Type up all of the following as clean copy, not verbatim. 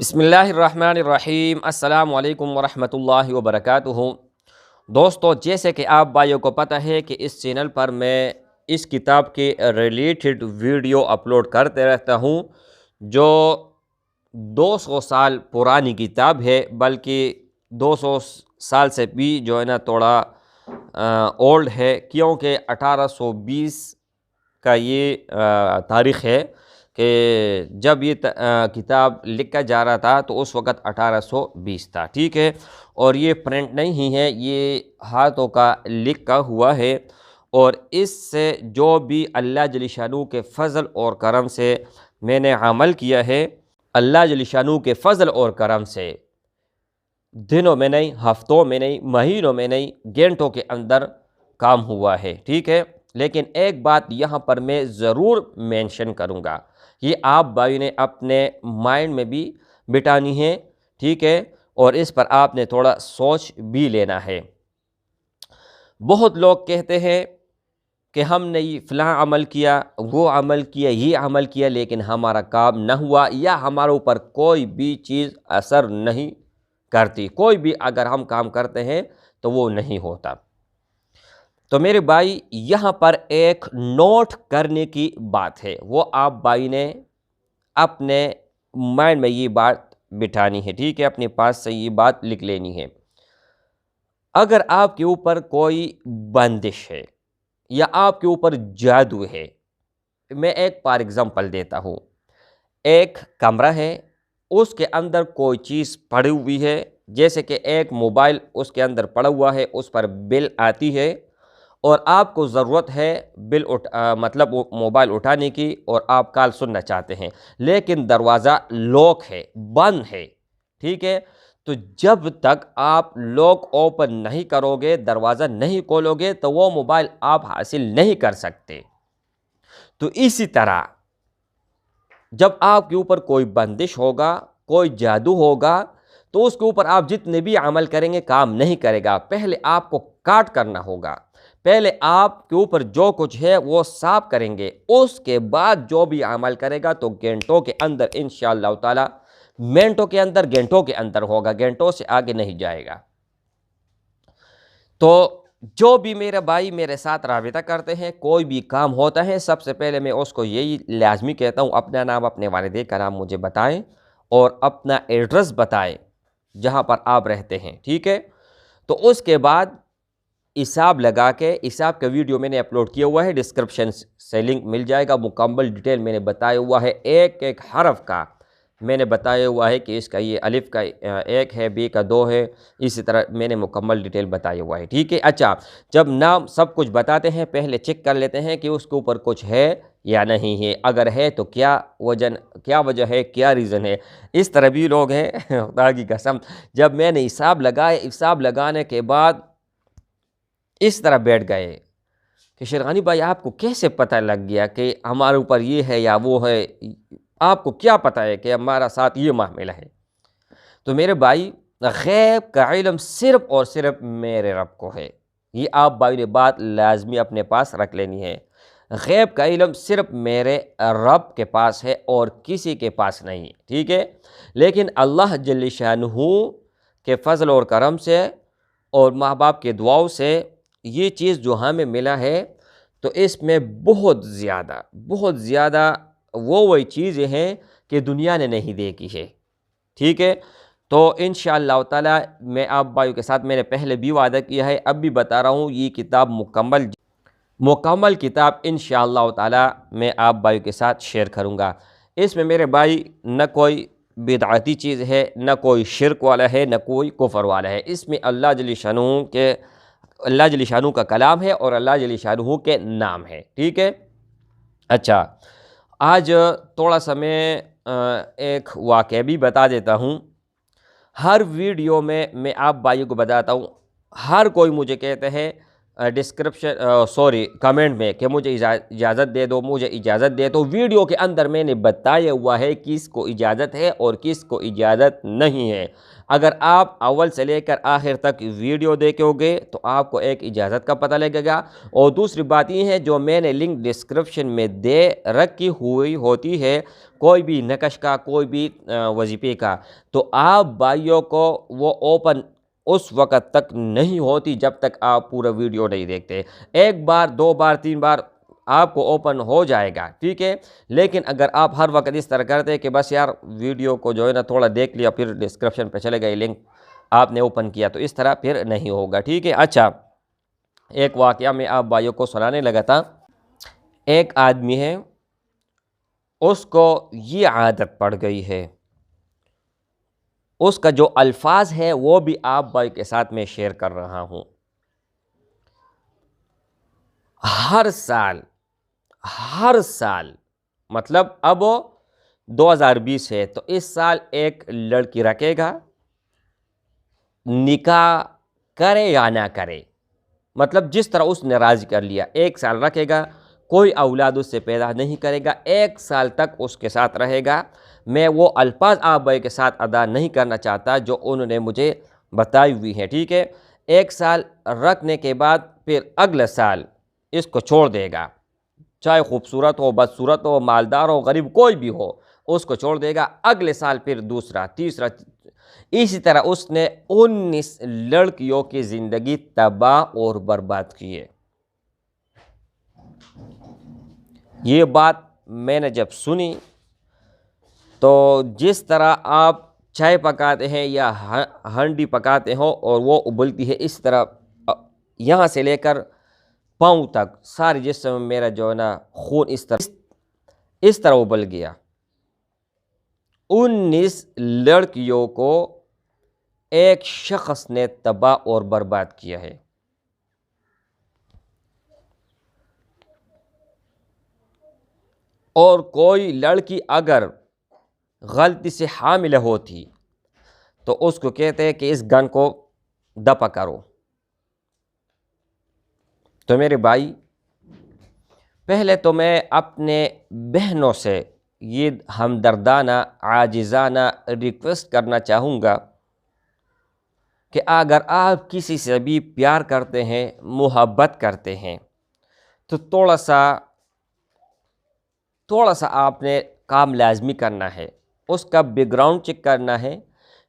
بسم اللہ الرحمن الرحیم۔ السلام علیکم ورحمۃ اللہ وبرکاتہ۔ دوستو، جیسے کہ آپ بھائیوں کو پتہ ہے کہ اس چینل پر میں اس کتاب کے ریلیٹڈ ویڈیو اپلوڈ کرتے رہتا ہوں، جو 200 سال پرانی کتاب ہے، بلکہ 200 سال سے بھی جو ہے نا تھوڑا اولڈ ہے، کیونکہ 1820 کا یہ تاریخ ہے کہ جب یہ کتاب لکھا جا رہا تھا تو اس وقت 1820 تھا، ٹھیک ہے۔ اور یہ پرنٹ نہیں ہے، یہ ہاتھوں کا لکھا ہوا ہے، اور اس سے جو بھی اللہ جل شانہ کے فضل اور کرم سے میں نے عمل کیا ہے، اللہ جل شانہ کے فضل اور کرم سے دنوں میں نہیں، ہفتوں میں نہیں، مہینوں میں نہیں، گھنٹوں کے اندر کام ہوا ہے، ٹھیک ہے۔ لیکن ایک بات یہاں پر میں ضرور مینشن کروں گا، یہ آپ بھائی نے اپنے مائنڈ میں بھی بٹھانی ہے، ٹھیک ہے، اور اس پر آپ نے تھوڑا سوچ بھی لینا ہے۔ بہت لوگ کہتے ہیں کہ ہم نے یہ فلاں عمل کیا، وہ عمل کیا، یہ عمل کیا، لیکن ہمارا کام نہ ہوا، یا ہمارے اوپر کوئی بھی چیز اثر نہیں کرتی، کوئی بھی اگر ہم کام کرتے ہیں تو وہ نہیں ہوتا۔ تو میرے بھائی، یہاں پر ایک نوٹ کرنے کی بات ہے، وہ آپ بھائی نے اپنے مائنڈ میں یہ بات بٹھانی ہے، ٹھیک ہے، اپنے پاس سے یہ بات لکھ لینی ہے۔ اگر آپ کے اوپر کوئی بندش ہے یا آپ کے اوپر جادو ہے، میں ایک فار ایگزامپل دیتا ہوں، ایک کمرہ ہے، اس کے اندر کوئی چیز پڑی ہوئی ہے، جیسے کہ ایک موبائل اس کے اندر پڑا ہوا ہے، اس پر بل آتی ہے، اور آپ کو ضرورت ہے مطلب وہ موبائل اٹھانے کی، اور آپ کال سننا چاہتے ہیں، لیکن دروازہ لاک ہے، بند ہے، ٹھیک ہے۔ تو جب تک آپ لاک اوپن نہیں کرو گے، دروازہ نہیں کھولو گے، تو وہ موبائل آپ حاصل نہیں کر سکتے۔ تو اسی طرح جب آپ کے اوپر کوئی بندش ہوگا، کوئی جادو ہوگا، تو اس کے اوپر آپ جتنے بھی عمل کریں گے کام نہیں کرے گا۔ پہلے آپ کو کاٹ کرنا ہوگا، پہلے آپ کے اوپر جو کچھ ہے وہ صاف کریں گے، اس کے بعد جو بھی عمل کرے گا تو گھنٹوں کے اندر انشاءاللہ تعالی، منٹوں کے اندر، گھنٹوں کے اندر ہوگا، گھنٹوں سے آگے نہیں جائے گا۔ تو جو بھی میرے بھائی میرے ساتھ رابطہ کرتے ہیں، کوئی بھی کام ہوتا ہے، سب سے پہلے میں اس کو یہی لازمی کہتا ہوں، اپنا نام، اپنے والدین کا نام مجھے بتائیں، اور اپنا ایڈریس بتائیں جہاں پر آپ رہتے ہیں، ٹھیک ہے۔ تو اس کے بعد حساب لگا کے، حساب کا ویڈیو میں نے اپلوڈ کیا ہوا ہے، ڈسکرپشن سے لنک مل جائے گا، مکمل ڈیٹیل میں نے بتایا ہوا ہے، ایک ایک حرف کا میں نے بتایا ہوا ہے کہ اس کا یہ الف کا 1 ہے، بی کا 2 ہے، اسی طرح میں نے مکمل ڈیٹیل بتایا ہوا ہے، ٹھیک ہے۔ اچھا، جب نام سب کچھ بتاتے ہیں، پہلے چیک کر لیتے ہیں کہ اس کے اوپر کچھ ہے یا نہیں ہے، اگر ہے تو کیا وجہ ہے، کیا ریزن ہے۔ اس طرح بھی لوگ ہیں خدا کی قسم، جب میں نے حساب لگایا، حساب لگانے کے بعد اس طرح بیٹھ گئے کہ شیرغانی بھائی آپ کو کیسے پتہ لگ گیا کہ ہمارے اوپر یہ ہے یا وہ ہے، آپ کو کیا پتہ ہے کہ ہمارا ساتھ یہ معاملہ ہے؟ تو میرے بھائی، غیب کا علم صرف اور صرف میرے رب کو ہے، یہ آپ بھائی نے بات لازمی اپنے پاس رکھ لینی ہے۔ غیب کا علم صرف میرے رب کے پاس ہے اور کسی کے پاس نہیں ہے، ٹھیک ہے۔ لیکن اللہ جل شانہ کے فضل اور کرم سے اور ماں باپ کے دعاؤں سے یہ چیز جو ہمیں ملا ہے، تو اس میں بہت زیادہ وہی چیزیں ہیں کہ دنیا نے نہیں دیکھی ہے، ٹھیک ہے۔ تو انشاءاللہ تعالی میں آپ بھائیوں کے ساتھ میں نے پہلے بھی وعدہ کیا ہے، اب بھی بتا رہا ہوں، یہ کتاب مکمل کتاب انشاءاللہ تعالی میں آپ بھائیوں کے ساتھ شیئر کروں گا۔ اس میں میرے بھائی نہ کوئی بدعتی چیز ہے، نہ کوئی شرک والا ہے، نہ کوئی کفر والا ہے، اس میں اللہ جل شانہ کا کلام ہے اور اللہ جل شانہ کے نام ہے، ٹھیک ہے۔ اچھا، آج تھوڑا سا میں ایک واقعہ بھی بتا دیتا ہوں۔ ہر ویڈیو میں آپ بھائیوں کو بتاتا ہوں، ہر کوئی مجھے کہتے ہیں کمنٹ میں کہ مجھے اجازت دے دو، مجھے اجازت دے دو۔ ویڈیو کے اندر میں نے بتایا ہوا ہے کس کو اجازت ہے اور کس کو اجازت نہیں ہے۔ اگر آپ اول سے لے کر آخر تک ویڈیو دیکھو گے تو آپ کو ایک اجازت کا پتہ لگے گا۔ اور دوسری بات یہ ہے، جو میں نے لنک ڈسکرپشن میں دے رکھی ہوئی ہوتی ہے کوئی بھی نقش کا، کوئی بھی وظیفے کا، تو آپ بھائیوں کو وہ اوپن اس وقت تک نہیں ہوتی جب تک آپ پورا ویڈیو نہیں دیکھتے۔ ایک بار، دو بار، تین بار آپ کو اوپن ہو جائے گا، ٹھیک ہے۔ لیکن اگر آپ ہر وقت اس طرح کرتے کہ بس یار ویڈیو کو جو ہے نا تھوڑا دیکھ لیا پھر ڈسکرپشن پہ چلے گئے، لنک آپ نے اوپن کیا، تو اس طرح پھر نہیں ہوگا، ٹھیک ہے۔ اچھا، ایک واقعہ میں آپ بھائیوں کو سنانے لگا تھا۔ ایک آدمی ہے، اس کو یہ عادت پڑ گئی ہے، اس کا جو الفاظ ہے وہ بھی آپ بھائی کے ساتھ میں شیئر کر رہا ہوں۔ ہر سال مطلب اب 2020 ہے تو اس سال ایک لڑکی رکھے گا، نکاح کرے یا نہ کرے، مطلب جس طرح اس نے راضی کر لیا، ایک سال رکھے گا، کوئی اولاد اس سے پیدا نہیں کرے گا، ایک سال تک اس کے ساتھ رہے گا۔ میں وہ الفاظ آپ بھائی کے ساتھ ادا نہیں کرنا چاہتا جو انہوں نے مجھے بتائی ہوئی ہے، ٹھیک ہے۔ ایک سال رکھنے کے بعد پھر اگلے سال اس کو چھوڑ دے گا، چاہے خوبصورت ہو، بدصورت ہو، مالدار ہو، غریب کوئی بھی ہو، اس کو چھوڑ دے گا۔ اگلے سال پھر دوسرا، تیسرا، اسی طرح اس نے 19 لڑکیوں کی زندگی تباہ اور برباد کی ہے۔ یہ بات میں نے جب سنی تو جس طرح آپ چائے پکاتے ہیں یا ہانڈی پکاتے ہو اور وہ ابلتی ہے، اس طرح یہاں سے لے کر پاؤں تک سارے جسم میں میرا جو ہے نا خون اس طرح ابل گیا۔ 19 لڑکیوں کو ایک شخص نے تباہ اور برباد کیا ہے۔ اور کوئی لڑکی اگر غلطی سے حاملہ ہوتی تو اس کو کہتے ہیں کہ اس گن کو دفع کرو۔ تو میرے بھائی، پہلے تو میں اپنے بہنوں سے یہ ہمدردانہ، عاجزانہ ریکویسٹ کرنا چاہوں گا کہ اگر آپ کسی سے بھی پیار کرتے ہیں، محبت کرتے ہیں، تو تھوڑا سا آپ نے کام لازمی کرنا ہے، اس کا بیک گراؤنڈ چیک کرنا ہے۔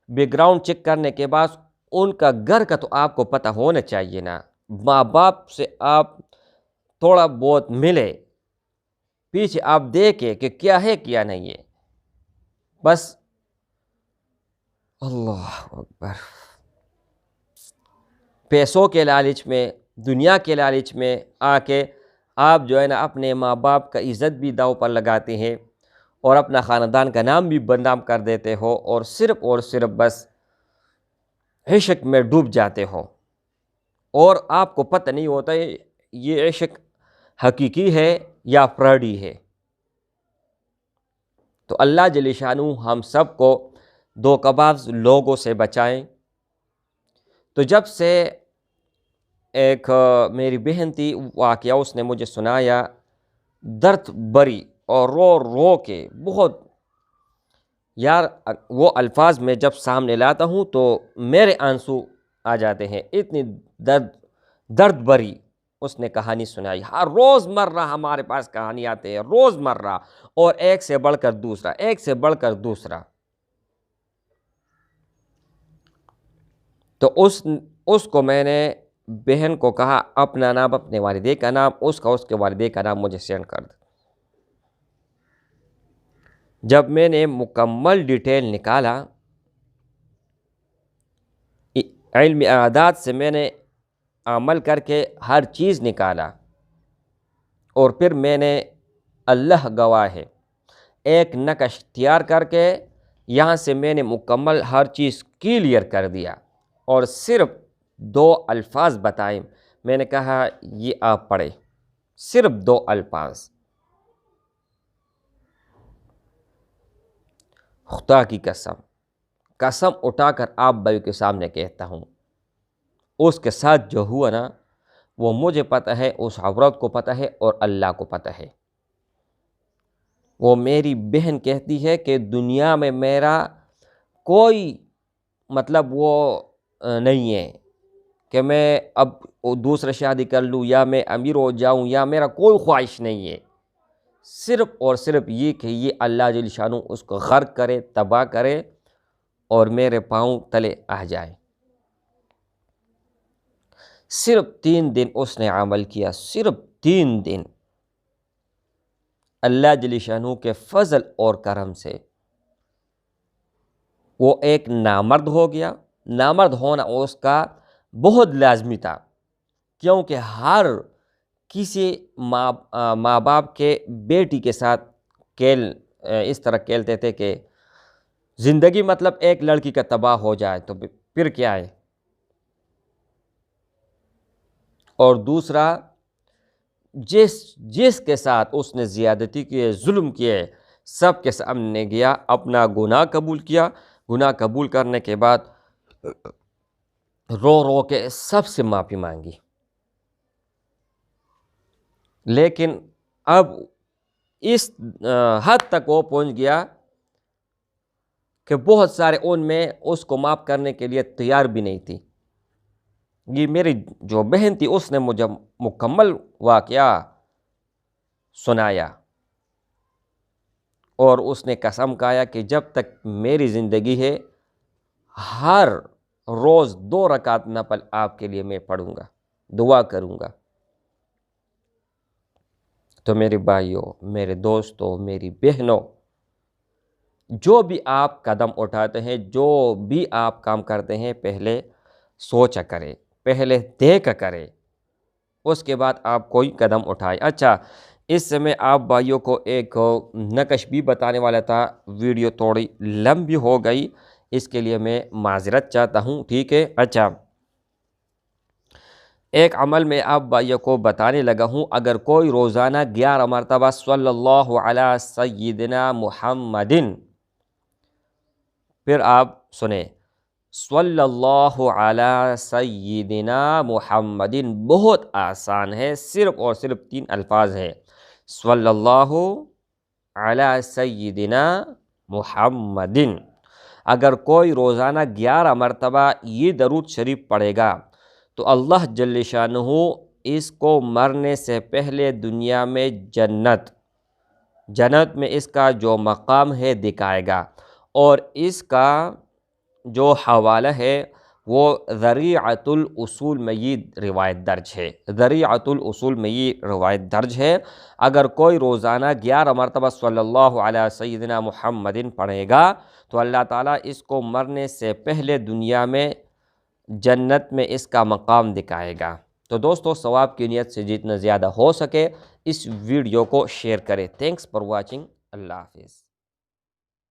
بیک گراؤنڈ چیک کرنے کے بعد ان کا گھر کا تو آپ کو پتہ ہونا چاہیے نا۔ ماں باپ سے آپ تھوڑا بہت ملے، پیچھے آپ دیکھیں کہ کیا ہے کیا نہیں ہے، بس اللہ اکبر، پیسوں کے لالچ میں، دنیا کے لالچ میں آ کے آپ جو ہے نا اپنے ماں باپ کا عزت بھی داؤ پر لگاتے ہیں اور اپنا خاندان کا نام بھی بدنام کر دیتے ہو، اور صرف بس عشق میں ڈوب جاتے ہو، اور آپ کو پتہ نہیں ہوتا ہے یہ عشق حقیقی ہے یا فراڈی ہے۔ تو اللہ جل شانہ ہم سب کو دھوکہ باز لوگوں سے بچائیں۔ تو جب سے ایک میری بہن تھی، واقعہ اس نے مجھے سنایا، درد بری اور رو رو کے بہت، یار وہ الفاظ میں جب سامنے لاتا ہوں تو میرے آنسو آ جاتے ہیں، اتنی درد بری اس نے کہانی سنائی۔ ہر روز مرہ ہمارے پاس کہانی آتے ہیں، روز مرہ، اور ایک سے بڑھ کر دوسرا، ایک سے بڑھ کر دوسرا۔ تو اس کو میں نے بہن کو کہا اپنا نام، اپنے والدے کا نام، اس کے والدے کا نام مجھے سینڈ کر دے۔ جب میں نے مکمل ڈیٹیل نکالا، علم اعداد سے میں نے عمل کر کے ہر چیز نکالا، اور پھر میں نے، اللہ گواہ ہے، ایک نقش تیار کر کے یہاں سے میں نے مکمل ہر چیز کلیئر کر دیا، اور صرف 2 الفاظ بتائے۔ میں نے کہا یہ آپ پڑھیں، صرف 2 الفاظ۔ خدا کی قسم اٹھا کر آپ بھائی کے سامنے کہتا ہوں، اس کے ساتھ جو ہوا نا وہ مجھے پتہ ہے، اس عورت کو پتہ ہے اور اللہ کو پتہ ہے۔ وہ میری بہن کہتی ہے کہ دنیا میں میرا کوئی مطلب وہ نہیں ہے کہ میں اب دوسرے شادی کر لوں یا میں امیر ہو جاؤں، یا میرا کوئی خواہش نہیں ہے، صرف اور صرف یہ کہ یہ اللہ جل شانہ اس کو غرق کرے، تباہ کرے اور میرے پاؤں تلے آ جائے۔ صرف 3 دن اس نے عمل کیا، صرف 3 دن، اللہ جل شانہ کے فضل اور کرم سے وہ ایک نامرد ہو گیا۔ نامرد ہونا اس کا بہت لازمی تھا، کیونکہ ہر کسی ماں باپ کے بیٹی کے ساتھ اس طرح کھیلتے تھے کہ زندگی مطلب ایک لڑکی کا تباہ ہو جائے تو پھر کیا ہے۔ اور دوسرا، جس کے ساتھ اس نے زیادتی کی، ظلم کیے، سب کے سامنے گیا، اپنا گناہ قبول کیا، گناہ قبول کرنے کے بعد رو رو کے سب سے معافی مانگی۔ لیکن اب اس حد تک وہ پہنچ گیا کہ بہت سارے ان میں اس کو معاف کرنے کے لیے تیار بھی نہیں تھی۔ یہ میری جو بہن تھی اس نے مجھے مکمل واقعہ سنایا، اور اس نے قسم کھایا کہ جب تک میری زندگی ہے ہر روز 2 رکعت نفل آپ کے لیے میں پڑھوں گا، دعا کروں گا۔ تو میرے بھائیوں، میرے دوستوں، میری بہنوں، جو بھی آپ قدم اٹھاتے ہیں، جو بھی آپ کام کرتے ہیں، پہلے سوچا کریں، پہلے دیکھا کریں، اس کے بعد آپ کوئی قدم اٹھائیں۔ اچھا، اس سے میں آپ بھائیوں کو ایک نقش بھی بتانے والا تھا، ویڈیو تھوڑی لمبی ہو گئی، اس کے لیے میں معذرت چاہتا ہوں، ٹھیک ہے۔ اچھا، ایک عمل میں آپ بھائیوں کو بتانے لگا ہوں، اگر کوئی روزانہ 11 مرتبہ صلی اللہ علیہ سیدنا محمدن، پھر آپ سنیں، صلی اللہ علیہ سیدنا محمدن، بہت آسان ہے، صرف اور صرف 3 الفاظ ہیں، صلی اللہ علیہ سیدنا محمدن۔ اگر کوئی روزانہ 11 مرتبہ یہ درود شریف پڑھے گا تو اللہ جل شانہ اس کو مرنے سے پہلے دنیا میں جنت میں اس کا جو مقام ہے دکھائے گا، اور اس کا جو حوالہ ہے وہ ذریعۃ الاصول میں یہ روایت درج ہے، ذریعۃ الاصول میں یہ روایت درج ہے۔ اگر کوئی روزانہ 11 مرتبہ صلی اللہ علیہ سیدنا محمدن پڑھے گا تو اللہ تعالیٰ اس کو مرنے سے پہلے دنیا میں جنت میں اس کا مقام دکھائے گا۔ تو دوستو، ثواب کی نیت سے جتنا زیادہ ہو سکے اس ویڈیو کو شیئر کریں۔ تھینکس فار واچنگ، اللہ حافظ۔